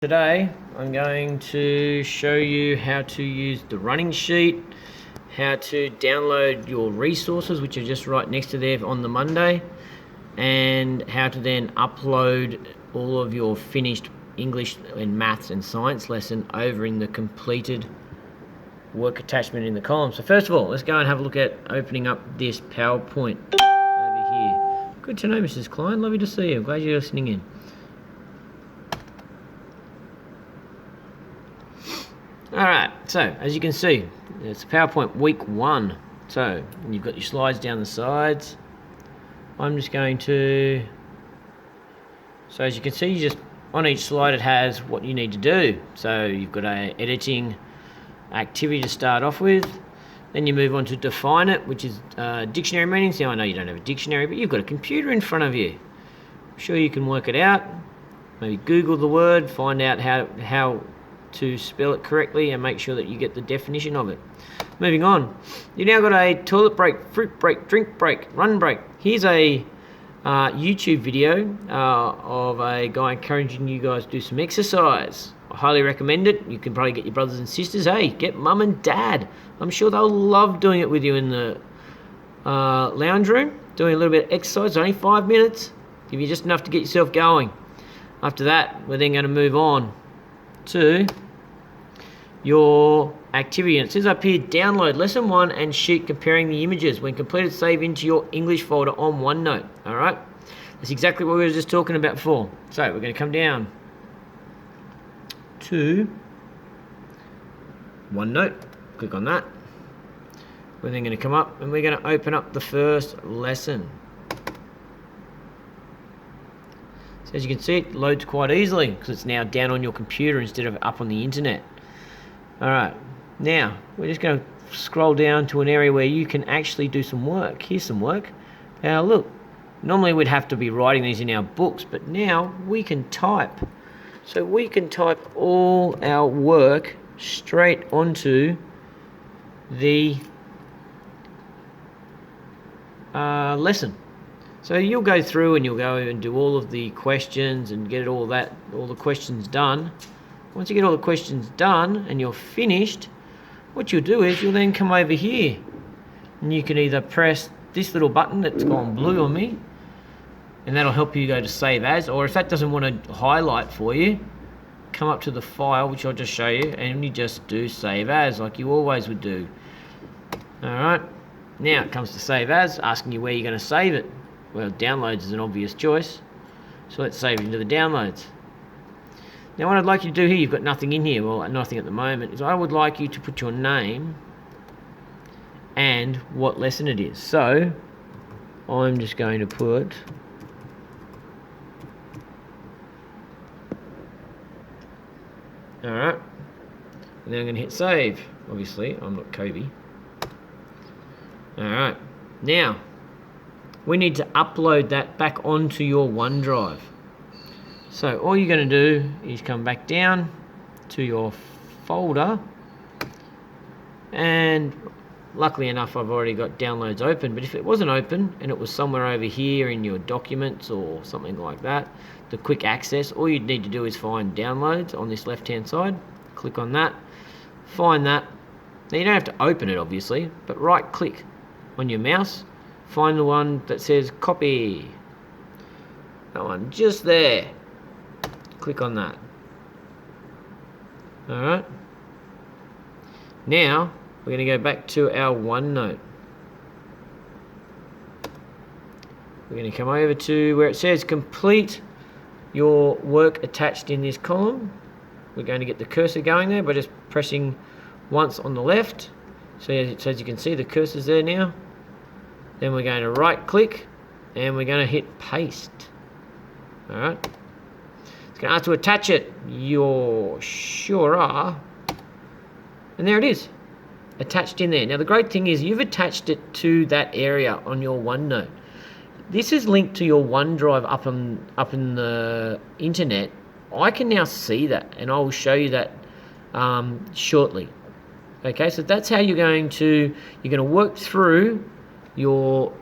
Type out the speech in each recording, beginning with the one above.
Today I'm going to show you how to use the running sheet, how to download your resources, which are just right next to there on the Monday, and how to then upload all of your finished English and maths and science lesson over in the completed work attachment in the column. So first of all, let's go and have a look at opening up this PowerPoint over here. Good to know, Mrs. Klein. Lovely to see you. Glad you're listening in. Alright, so as you can see, it's PowerPoint week 1. So you've got your slides down the sides. I'm just going to, so as you can see, just on each slide it has what you need to do. So you've got a editing activity to start off with. Then you move on to define it, which is dictionary meanings. Now I know you don't have a dictionary, but you've got a computer in front of you. I'm sure you can work it out. Maybe Google the word, find out how to spell it correctly and make sure that you get the definition of it. Moving on, you've now got a toilet break, fruit break, drink break, run break. Here's a YouTube video of a guy encouraging you guys to do some exercise. I highly recommend it. You can probably get your brothers and sisters. Hey, get mum and dad. I'm sure they'll love doing it with you in the lounge room, doing a little bit of exercise. Only 5 minutes. Give you just enough to get yourself going. After that, we're then going to move on to your activity, and it says up here, download lesson 1 and sheet comparing the images. When completed, save into your English folder on OneNote. Alright, that's exactly what we were just talking about before. So we're going to come down to OneNote, click on that. We're then going to come up and we're going to open up the first lesson. So as you can see, it loads quite easily because it's now down on your computer instead of up on the internet. Alright, now we're just going to scroll down to an area where you can actually do some work. Here's some work. Now look, normally we'd have to be writing these in our books, but now we can type. So we can type all our work straight onto the lesson. So you'll go through and you'll go and do all of the questions and get all the questions done. Once you get all the questions done and you're finished, what you'll do is you'll then come over here and you can either press this little button that's gone blue on me, and that'll help you go to save as, or if that doesn't want to highlight for you, come up to the file, which I'll just show you, and you just do save as like you always would do. Alright, now it comes to save as, asking you where you're going to save it. Well, downloads is an obvious choice, so let's save it into the downloads. Now what I'd like you to do here, you've got nothing in here, well nothing at the moment, is I would like you to put your name and what lesson it is. So I'm just going to put alright, and then I'm going to hit save. Obviously I'm not Kobe. Alright, now we need to upload that back onto your OneDrive. So all you're going to do is come back down to your folder, and luckily enough I've already got downloads open, but if it wasn't open and it was somewhere over here in your documents or something like that, the quick access, all you'd need to do is find downloads on this left hand side, click on that, find that. Now you don't have to open it obviously, but right click on your mouse, find the one that says copy, that one just there, click on that. Alright, now we're going to go back to our OneNote. We're going to come over to where it says complete your work attached in this column. We're going to get the cursor going there by just pressing once on the left. So as you can see, the cursor's there now. Then we're going to right click and we're going to hit paste. Alright, it's going to ask to attach it. You sure are. And there it is, attached in there. Now the great thing is you've attached it to that area on your OneNote. This is linked to your OneDrive up in the internet. I can now see that, and I will show you that shortly. Okay, so that's how you're going to work through your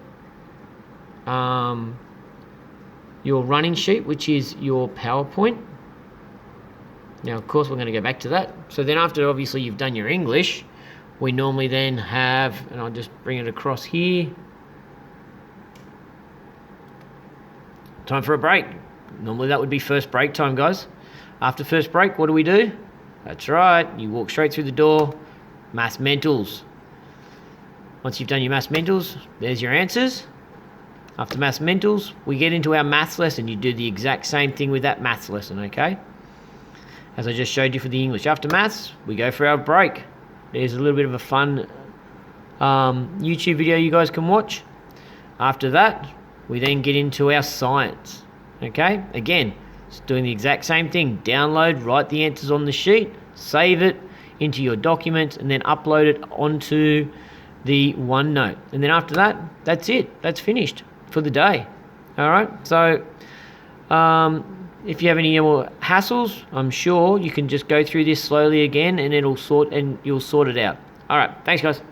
running sheet, which is your PowerPoint. Now, of course, we're going to go back to that. So then after, obviously, you've done your English, we normally then have, and I'll just bring it across here, time for a break. Normally that would be first break time, guys. After first break, what do? That's right, you walk straight through the door, Maths Mentals. Once you've done your Maths Mentals, there's your answers. After Maths Mentals, we get into our maths lesson. You do the exact same thing with that maths lesson, okay? As I just showed you for the English. After maths, we go for our break. There's a little bit of a fun YouTube video you guys can watch. After that, we then get into our science, okay? Again, it's doing the exact same thing. Download, write the answers on the sheet, save it into your document, and then upload it onto the OneNote. And then after that, that's it. That's finished for the day. All right. So if you have any more hassles, I'm sure you can just go through this slowly again, and you'll sort it out. All right. Thanks, guys.